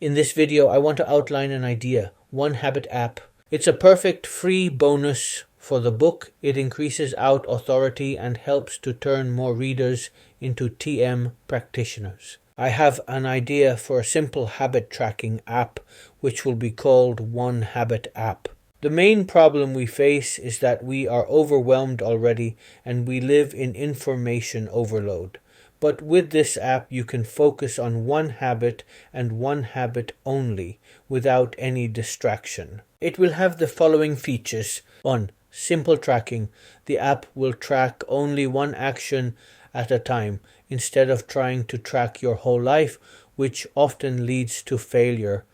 In this video, I want to outline an idea, One Habit app. It's a perfect free bonus for the book. It increases out authority and helps to turn more readers into TM practitioners. I have an idea for a simple habit tracking app which will be called One Habit app. The main problem we face is that we are overwhelmed already and we live in information overload. But with this app, you can focus on one habit and one habit only without any distraction. It will have the following features. 1. Simple tracking. The app will track only one action at a time instead of trying to track your whole life, which often leads to failure.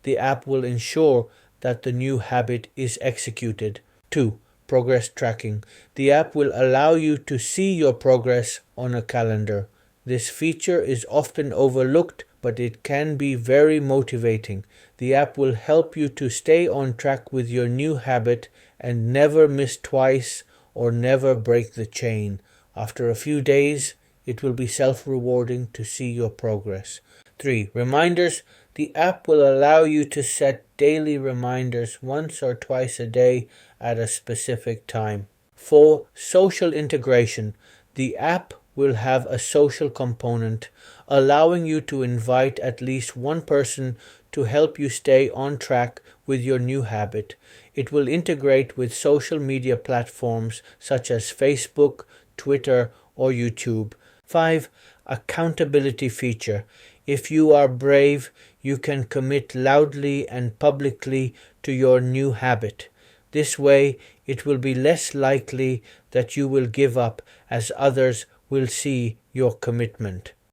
The app will ensure that the new habit is executed. 2. Progress tracking. The app will allow you to see your progress on a calendar. This feature is often overlooked, but it can be very motivating. The app will help you to stay on track with your new habit and never miss twice or never break the chain. After a few days, it will be self-rewarding to see your progress. 3. Reminders. The app will allow you to set daily reminders once or twice a day at a specific time. 4. Social integration. The app will have a social component, allowing you to invite at least one person to help you stay on track with your new habit. It will integrate with social media platforms such as Facebook, Twitter, or YouTube. 5. Accountability feature. If you are brave, you can commit loudly and publicly to your new habit. This way, it will be less likely that you will give up as others will see your commitment.